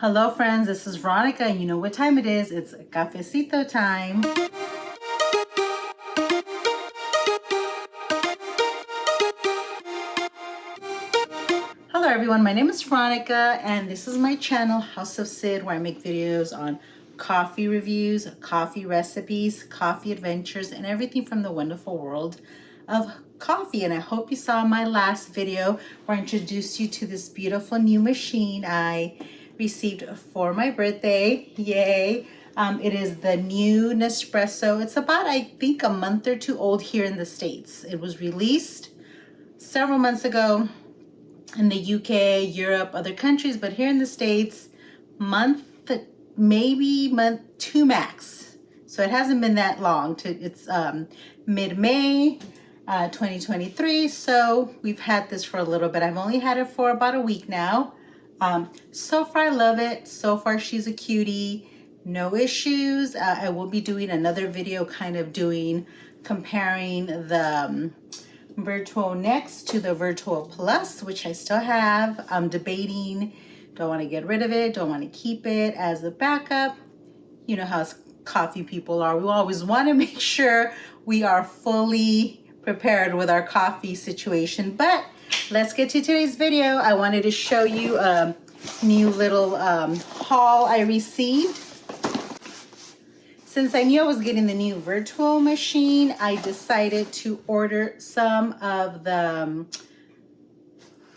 Hello friends, this is Veronica and you know what time it is. It's cafecito time. Hello everyone, my name is Veronica and this is my channel House of Cid, where I make videos on coffee reviews, coffee recipes, coffee adventures, and everything from the wonderful world of coffee. And I hope you saw my last video where I introduced you to this beautiful new machine I received for my birthday. Yay! It is the new Nespresso. It's about, I think, a month or two old here in the States. It was released several months ago in the UK, Europe, other countries, but here in the States, maybe month two max. So it hasn't been that long. It's mid-May 2023. So we've had this for a little bit. I've only had it for about a week now. So far I love it. So far she's a cutie, no issues. I will be doing another video comparing the Virtuo Next to the Virtuo Plus, which I still have. I'm debating, don't want to get rid of it, don't want to keep it as a backup. You know how coffee people are. We always want to make sure we are fully prepared with our coffee situation. But let's get to today's video. I wanted to show you a new little haul I received. Since I knew I was getting the new Virtuo machine, I decided to order some of the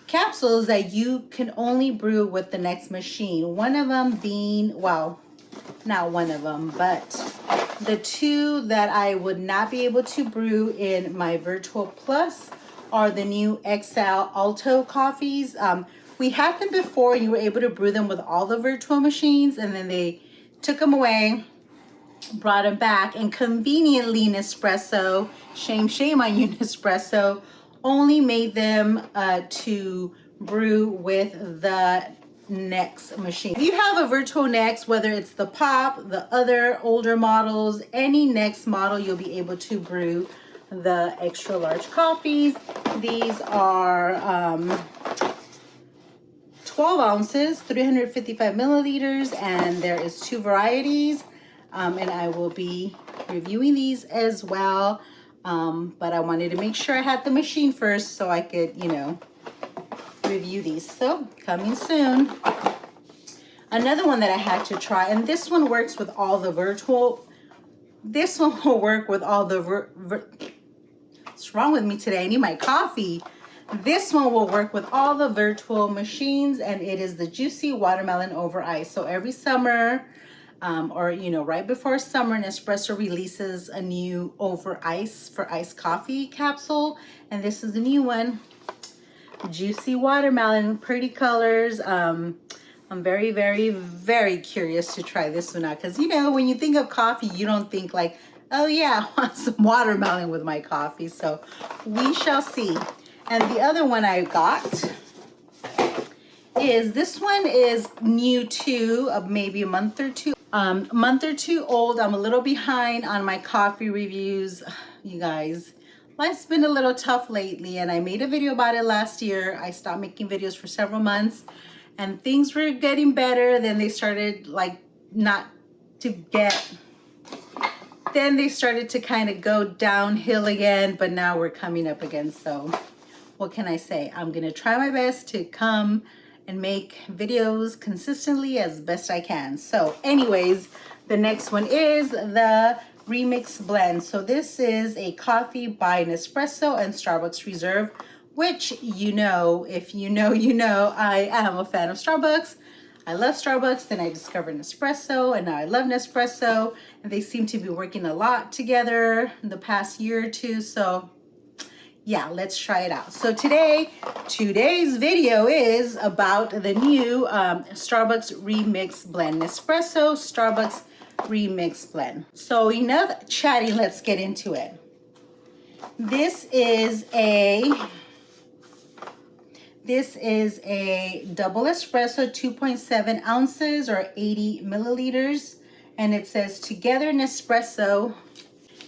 capsules that you can only brew with the next machine. One of them being, well, not one of them, but the two that I would not be able to brew in my Virtuo Plus are the new XL Alto coffees. We had them before. You were able to brew them with all the Virtuo machines, and then they took them away, brought them back, and conveniently Nespresso, shame on you Nespresso, only made them to brew with the Next machine. If you have a Virtuo Next, whether it's the Pop, the other older models, any Next model, you'll be able to brew the extra large coffees. These are 12 ounces, 355 milliliters, and there is two varieties. And I will be reviewing these as well. But I wanted to make sure I had the machine first so I could, you know, review these. So coming soon. Another one that I had to try, and this one works with all the Virtuo. This one will work with all the what's wrong with me today? I need my coffee. This one will work with all the Virtuo machines, and it is the Juicy Watermelon Over Ice. So every summer, or you know, right before summer, Nespresso releases a new over ice for iced coffee capsule, and this is the new one. Juicy watermelon, pretty colors. I'm very, very, very curious to try this one out, because you know, when you think of coffee, you don't think like, oh yeah, I want some watermelon with my coffee. So we shall see. And the other one I got is, this one is new too, of maybe a month or two old. I'm a little behind on my coffee reviews, you guys. Life's been a little tough lately, and I made a video about it last year. I stopped making videos for several months, and things were getting better. Then they started like not to get, then they started to kind of go downhill again, but now we're coming up again. So what can I say? I'm gonna try my best to come and make videos consistently as best I can. So anyways, the next one is the Remix Blend. So this is a coffee by Nespresso and Starbucks Reserve, which, you know, if you know, you know, I am a fan of Starbucks. I love Starbucks, then I discovered Nespresso, and now I love Nespresso, and they seem to be working a lot together in the past year or two. So yeah, let's try it out. So today's video is about the new Starbucks Remix Blend, Nespresso Starbucks Remix Blend. So enough chatting, let's get into it. This is a double espresso, 2.7 ounces or 80 milliliters, and it says together Nespresso.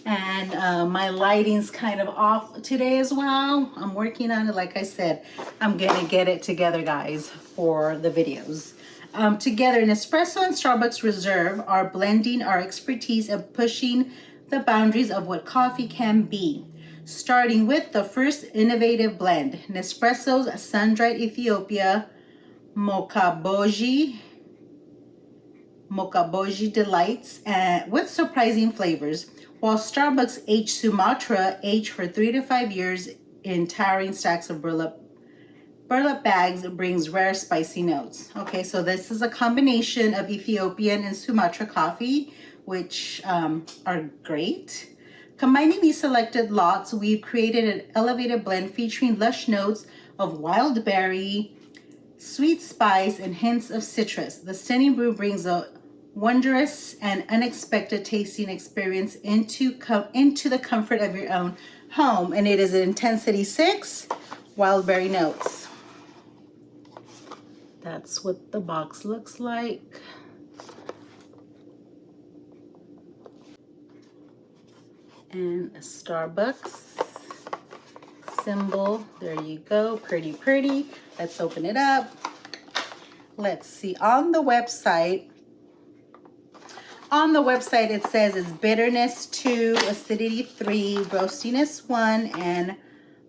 And my lighting's kind of off today as well. I'm working on it. Like I said, I'm gonna get it together, guys, for the videos. Together, Nespresso and Starbucks Reserve are blending our expertise and pushing the boundaries of what coffee can be. Starting with the first innovative blend, Nespresso's sun-dried Ethiopia Mokaboji Delights and with surprising flavors, while Starbucks aged Sumatra aged for 3 to 5 years in towering stacks of burlap bags brings rare spicy notes. Okay, so this is a combination of Ethiopian and Sumatra coffee, which are great. Combining these selected lots, we've created an elevated blend featuring lush notes of wild berry, sweet spice, and hints of citrus. The stunning brew brings a wondrous and unexpected tasting experience into the comfort of your own home. And it is an intensity 6 wild berry notes. That's what the box looks like. And a Starbucks symbol. There you go. Pretty, pretty. Let's open it up. Let's see. On the website, it says it's bitterness 2, acidity 3, roastiness 1, and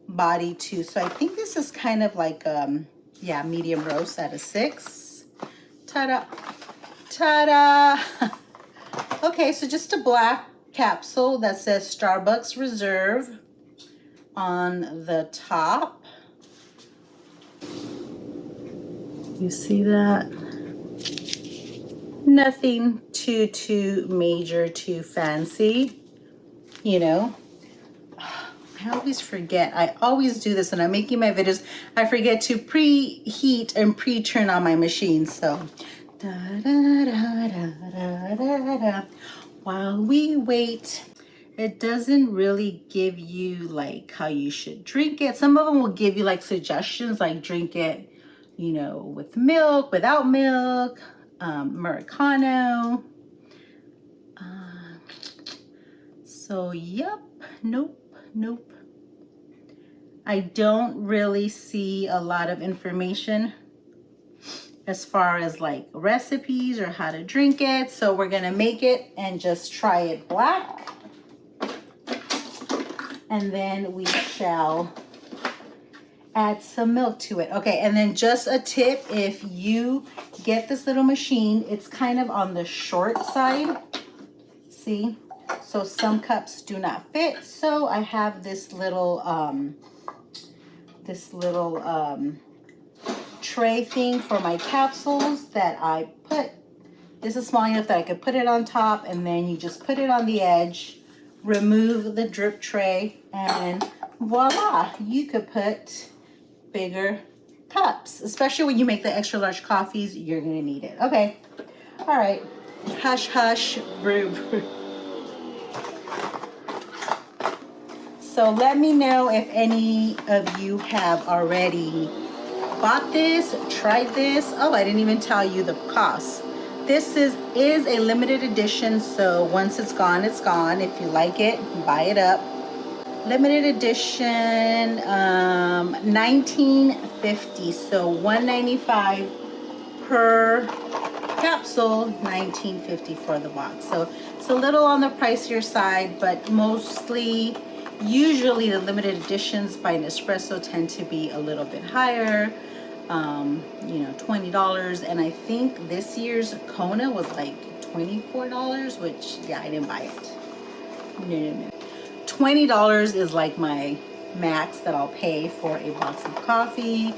body 2. So I think this is kind of like yeah, medium roast at a 6. Ta-da! Ta-da! Okay, so just a black capsule that says Starbucks Reserve on the top. You see that? Nothing too major, too fancy, you know. I always forget. I always do this when I'm making my videos. I forget to preheat and pre-turn on my machine. So, da, da, da, da, da, da. While we wait, it doesn't really give you like how you should drink it. Some of them will give you like suggestions, like drink it, you know, with milk, without milk, Americano. So, yep, nope. I don't really see a lot of information as far as like recipes or how to drink it. So we're gonna make it and just try it black. And then we shall add some milk to it. Okay, and then just a tip, if you get this little machine, it's kind of on the short side. See? So some cups do not fit. So I have this little tray thing for my capsules that I put. This is small enough that I could put it on top, and then you just put it on the edge, remove the drip tray, and voila, you could put bigger cups. Especially when you make the extra large coffees, you're gonna need it. Okay, all right, hush hush, brew. So let me know if any of you have already bought this, tried this. Oh, I didn't even tell you the cost. This is a limited edition, so once it's gone, it's gone. If you like it, buy it up. Limited edition, $19.50, so $1.95 per capsule, $19.50 for the box. So it's a little on the pricier side, but usually the limited editions by Nespresso tend to be a little bit higher, you know, $20. And I think this year's Kona was like $24, which, yeah, I didn't buy it. No. $20 is like my max that I'll pay for a box of coffee.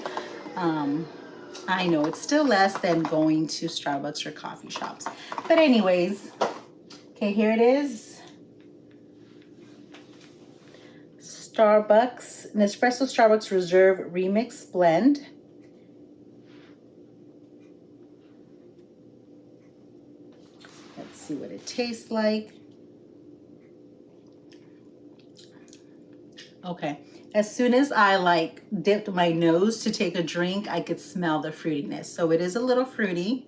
I know it's still less than going to Starbucks or coffee shops. But anyways, okay, here it is. Nespresso Starbucks Reserve Remix Blend. Let's see what it tastes like. Okay, as soon as I like dipped my nose to take a drink, I could smell the fruitiness. So it is a little fruity.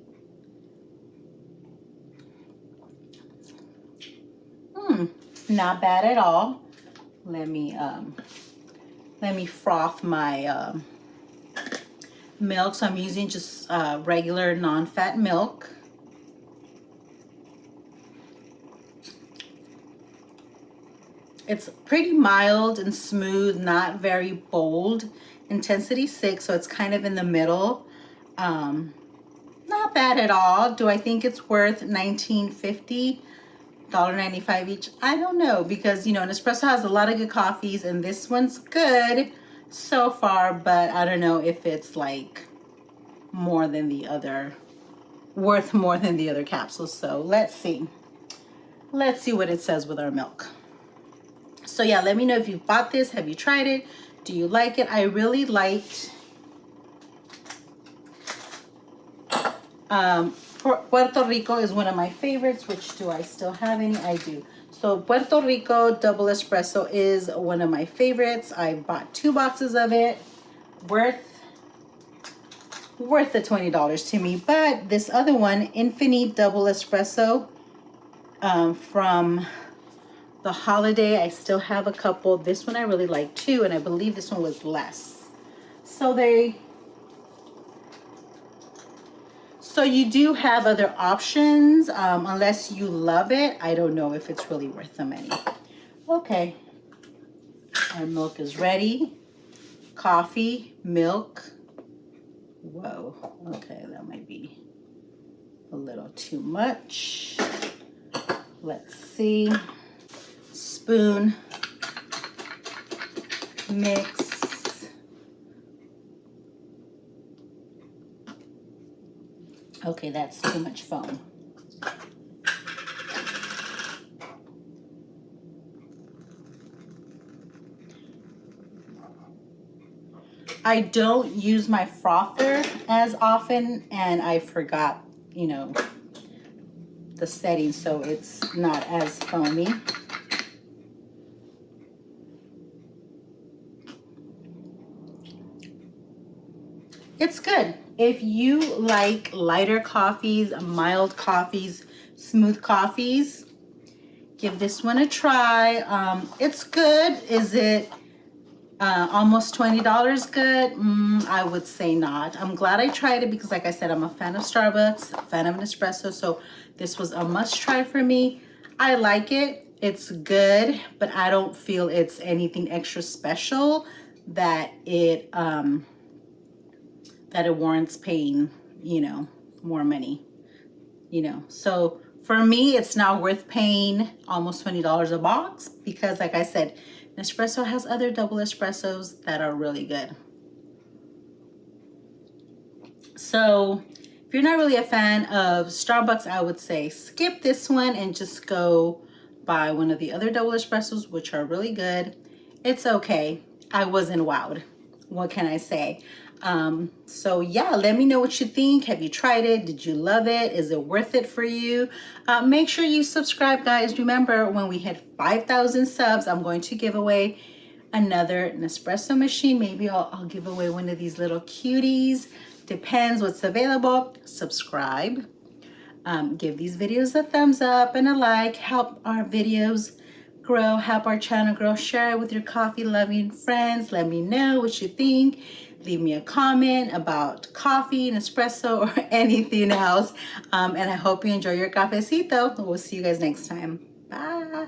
Not bad at all. Let me froth my milk, so I'm using just regular non-fat milk. It's pretty mild and smooth, not very bold. Intensity 6, so it's kind of in the middle. Not bad at all. Do I think it's worth $19.50? $1.95 each? I don't know, because you know, Nespresso has a lot of good coffees and this one's good so far, but I don't know if it's like more than the other, worth more than the other capsules. So let's see what it says with our milk. So yeah, let me know if you've bought this. Have you tried it? Do you like it? I really liked Puerto Rico is one of my favorites. Which, do I still have any? I do. So Puerto Rico double espresso is one of my favorites. I bought 2 boxes of it, worth the $20 to me. But this other one, Infinite double espresso, from the holiday, I still have a couple. This one I really like too, and I believe this one was less. So you do have other options, unless you love it. I don't know if it's really worth the money. Okay, our milk is ready. Coffee, milk. Whoa, okay, that might be a little too much. Let's see. Spoon, mix. Okay, that's too much foam. I don't use my frother as often, and I forgot, you know, the settings, so it's not as foamy. It's good. If you like lighter coffees, mild coffees, smooth coffees, give this one a try. It's good. Is it almost $20 good? I would say not. I'm glad I tried it because, like I said, I'm a fan of Starbucks, a fan of Nespresso, so this was a must try for me. I like it. It's good, but I don't feel it's anything extra special that it warrants paying, you know, more money, you know. So for me, it's not worth paying almost $20 a box because, like I said, Nespresso has other double espressos that are really good. So if you're not really a fan of Starbucks, I would say skip this one and just go buy one of the other double espressos, which are really good. It's okay. I wasn't wowed. What can I say? So yeah, let me know what you think. Have you tried it? Did you love it? Is it worth it for you? Make sure you subscribe, guys. Remember, when we hit 5,000 subs, I'm going to give away another Nespresso machine. Maybe I'll give away one of these little cuties. Depends what's available. Subscribe. Give these videos a thumbs up and a like. Help our videos grow, help our channel grow. Share it with your coffee loving friends. Let me know what you think. Leave me a comment about coffee, Nespresso, or anything else. And I hope you enjoy your cafecito. We'll see you guys next time. Bye.